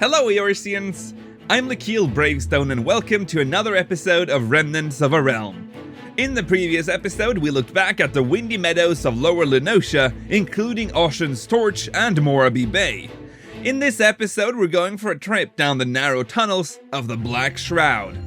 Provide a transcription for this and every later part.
Hello Eorzeans! I'm Lakeel Bravestone and welcome to another episode of Remnants of a Realm. In the previous episode we looked back at the windy meadows of Lower Lenosha, including Ocean's Torch and Moraby Bay. In this episode we're going for a trip down the narrow tunnels of the Black Shroud.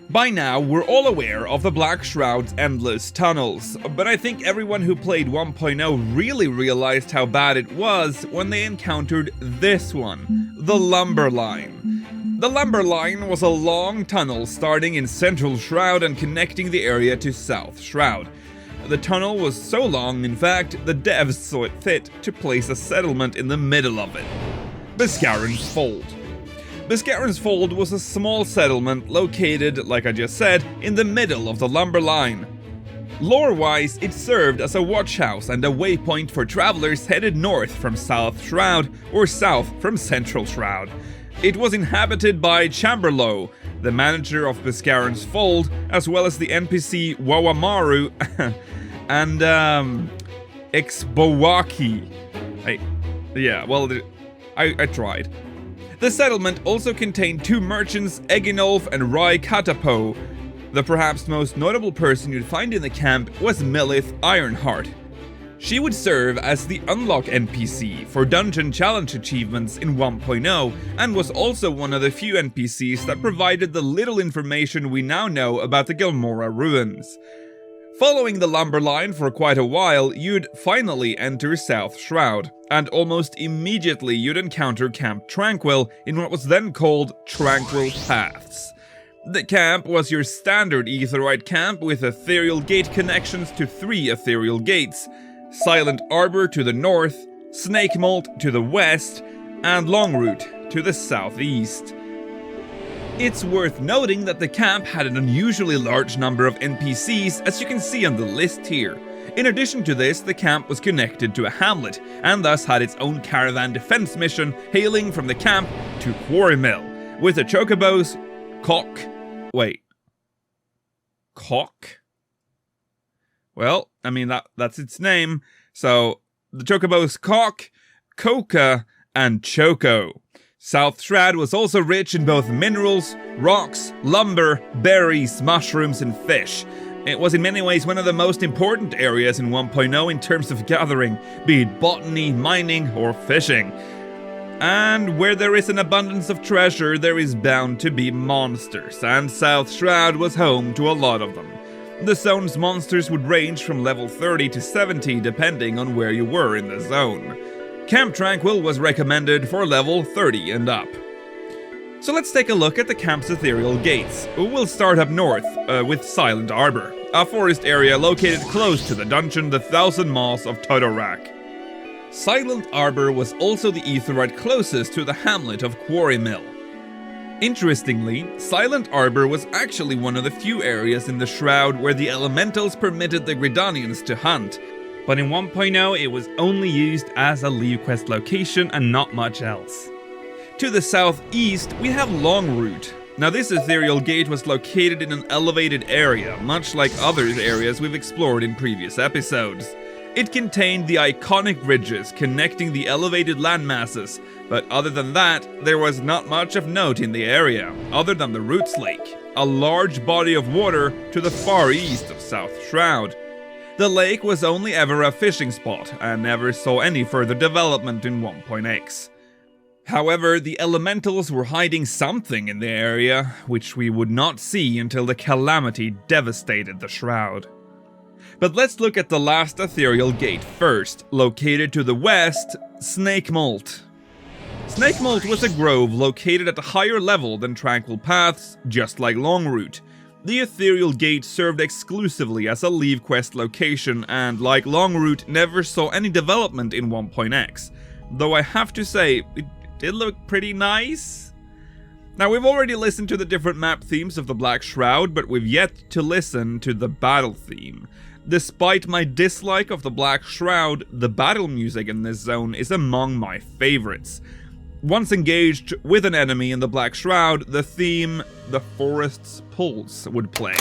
By now, we're all aware of the Black Shroud's endless tunnels, but I think everyone who played 1.0 really realized how bad it was when they encountered this one, the Lumber Line. The Lumber Line was a long tunnel starting in Central Shroud and connecting the area to South Shroud. The tunnel was so long, in fact, the devs saw it fit to place a settlement in the middle of it. Buscarron's Fold. Buscarron's Fold was a small settlement located, like I just said, in the middle of the Lumber Line. Lore-wise, it served as a watch house and a waypoint for travelers headed north from South Shroud or south from Central Shroud. It was inhabited by Chamberlain, the manager of Buscarron's Fold, as well as the NPC Wawamaru and Exbowaki. I tried. The settlement also contained two merchants, Eginolf and Rai Katapo. The perhaps most notable person you'd find in the camp was Melith Ironheart. She would serve as the unlock NPC for dungeon challenge achievements in 1.0 and was also one of the few NPCs that provided the little information we now know about the Gilmora ruins. Following the Lumber Line for quite a while, you'd finally enter South Shroud, and almost immediately you'd encounter Camp Tranquil in what was then called Tranquil Paths. The camp was your standard Aetheryte camp with Ethereal Gate connections to 3 Ethereal Gates, Silent Arbor to the north, Snakemolt to the west, and Longroot to the southeast. It's worth noting that the camp had an unusually large number of NPCs, as you can see on the list here. In addition to this, the camp was connected to a hamlet, and thus had its own caravan defense mission hailing from the camp to Quarry Mill, with the chocobos, Cock? Well, I mean, that's its name, so the chocobos Cock, Coca, and Choco. South Shroud was also rich in both minerals, rocks, lumber, berries, mushrooms, and fish. It was in many ways one of the most important areas in 1.0 in terms of gathering, be it botany, mining, or fishing. And where there is an abundance of treasure, there is bound to be monsters, and South Shroud was home to a lot of them. The zone's monsters would range from level 30 to 70 depending on where you were in the zone. Camp Tranquil was recommended for level 30 and up. So let's take a look at the camp's Ethereal Gates. We'll start up north with Silent Arbor, a forest area located close to the dungeon The Thousand Maws of Todorak. Silent Arbor was also the Aetheryte closest to the hamlet of Quarry Mill. Interestingly, Silent Arbor was actually one of the few areas in the Shroud where the elementals permitted the Gridanians to hunt, but in 1.0 it was only used as a leave quest location and not much else. To the southeast we have Longroot. Now this Ethereal Gate was located in an elevated area, much like other areas we've explored in previous episodes. It contained the iconic bridges connecting the elevated landmasses, but other than that, there was not much of note in the area, other than the Rootslake, a large body of water to the far east of South Shroud. The lake was only ever a fishing spot, and never saw any further development in 1.x. However, the elementals were hiding something in the area, which we would not see until the calamity devastated the Shroud. But let's look at the last Ethereal Gate first, located to the west, Snakemolt. Snakemolt was a grove located at a higher level than Tranquil Paths, just like Longroot. The Ethereal Gate served exclusively as a leave quest location and, like Longroot, never saw any development in 1.x, though I have to say, it did look pretty nice. Now we've already listened to the different map themes of the Black Shroud, but we've yet to listen to the battle theme. Despite my dislike of the Black Shroud, the battle music in this zone is among my favorites. Once engaged with an enemy in the Black Shroud, the theme, The Forest's Pulse, would play.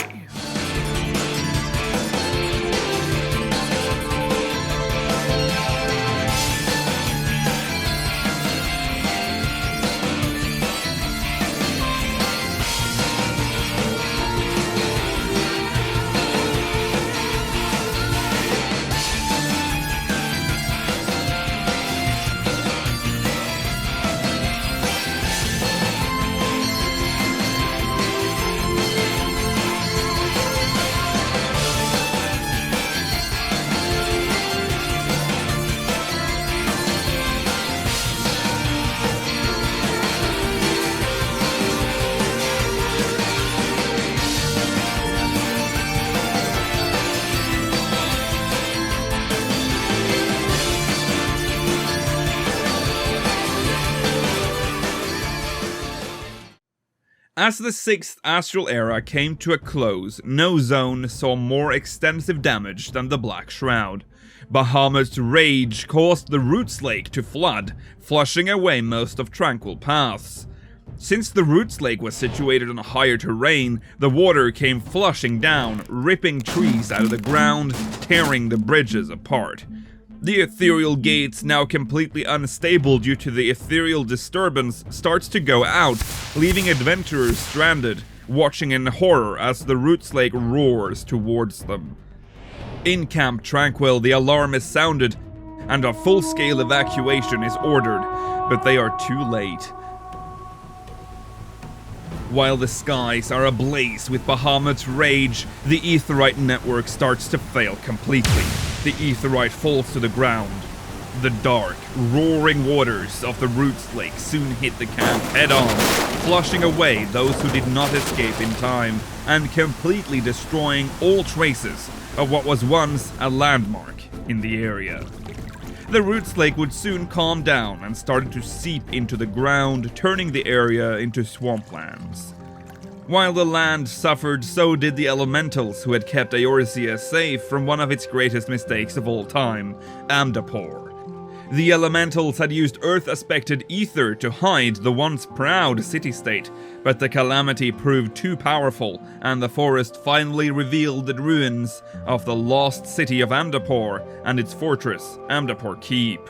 As the 6th Astral Era came to a close, no zone saw more extensive damage than the Black Shroud. Bahamut's rage caused the Rootslake to flood, flushing away most of Tranquil paths. Since the Rootslake was situated on a higher terrain, the water came flushing down, ripping trees out of the ground, tearing the bridges apart. The Ethereal Gate, now completely unstable due to the ethereal disturbance, starts to go out, leaving adventurers stranded, watching in horror as the Rootslake roars towards them. In Camp Tranquil, the alarm is sounded, and a full-scale evacuation is ordered, but they are too late. While the skies are ablaze with Bahamut's rage, the Aetheryte network starts to fail completely. The Aetheryte falls to the ground. The dark, roaring waters of the Rootslake soon hit the camp head-on, flushing away those who did not escape in time, and completely destroying all traces of what was once a landmark in the area. The Rootslake would soon calm down and started to seep into the ground, turning the area into swamplands. While the land suffered, so did the elementals who had kept Eorzeans safe from one of its greatest mistakes of all time, Amdapor. The elementals had used Earth-aspected ether to hide the once proud city-state, but the calamity proved too powerful, and the forest finally revealed the ruins of the lost city of Amdapor and its fortress, Amdapor Keep.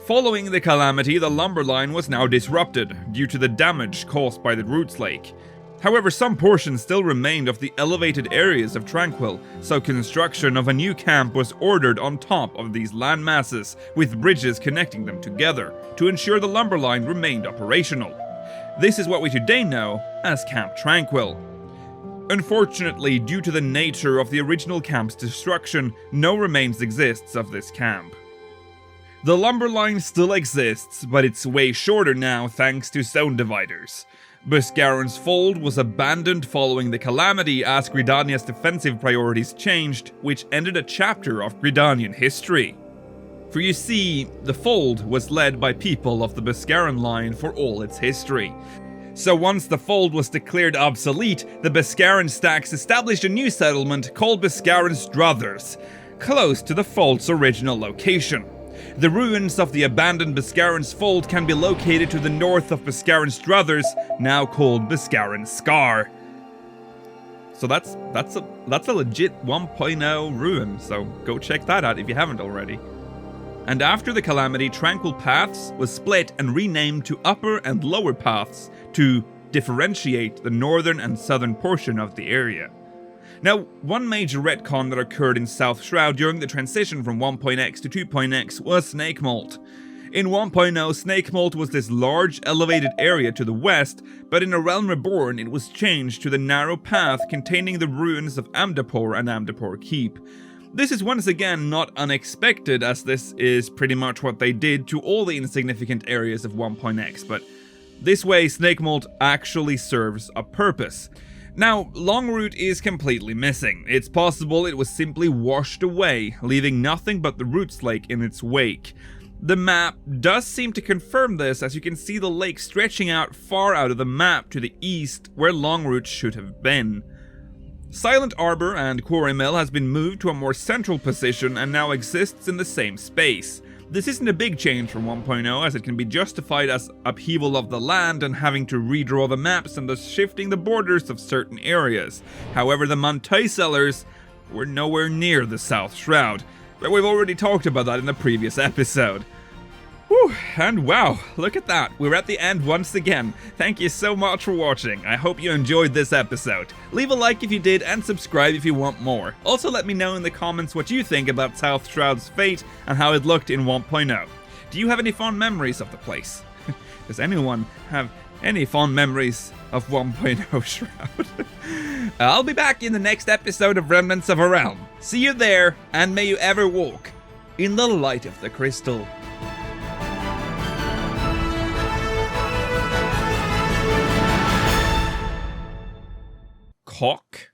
Following the calamity, the lumber line was now disrupted due to the damage caused by the Rootslake. However, some portions still remained of the elevated areas of Tranquil, so construction of a new camp was ordered on top of these land masses, with bridges connecting them together, to ensure the lumber line remained operational. This is what we today know as Camp Tranquil. Unfortunately, due to the nature of the original camp's destruction, no remains exists of this camp. The lumber line still exists, but it's way shorter now thanks to zone dividers. Buscarron's fold was abandoned following the calamity as Gridania's defensive priorities changed, which ended a chapter of Gridanian history. For you see, the fold was led by people of the Buscarron line for all its history. So once the fold was declared obsolete, the Buscarron stacks established a new settlement called Buscarron's Druthers, close to the fold's original location. The ruins of the abandoned Buscarron's fold can be located to the north of Buscarron's Druthers, now called Buscarron's Scar. So that's a legit 1.0 ruin, so go check that out if you haven't already. And after the calamity, Tranquil Paths was split and renamed to Upper and Lower Paths to differentiate the northern and southern portion of the area. Now, one major retcon that occurred in South Shroud during the transition from 1.x to 2.x was Snakemolt. In 1.0, Snakemolt was this large, elevated area to the west, but in A Realm Reborn it was changed to the narrow path containing the ruins of Amdapor and Amdapor Keep. This is once again not unexpected, as this is pretty much what they did to all the insignificant areas of 1.x, but this way Snakemolt actually serves a purpose. Now, Longroot is completely missing. It's possible it was simply washed away, leaving nothing but the Rootslake in its wake. The map does seem to confirm this, as you can see the lake stretching out far out of the map to the east, where Longroot should have been. Silent Arbor and Quarry Mill has been moved to a more central position and now exists in the same space. This isn't a big change from 1.0, as it can be justified as upheaval of the land and having to redraw the maps and thus shifting the borders of certain areas. However, the Montai were nowhere near the South Shroud, but we've already talked about that in the previous episode. Whew, and wow, look at that, we're at the end once again. Thank you so much for watching, I hope you enjoyed this episode. Leave a like if you did, and subscribe if you want more. Also let me know in the comments what you think about South Shroud's fate and how it looked in 1.0. Do you have any fond memories of the place? Does anyone have any fond memories of 1.0 Shroud? I'll be back in the next episode of Remnants of a Realm. See you there, and may you ever walk in the light of the crystal. Cock?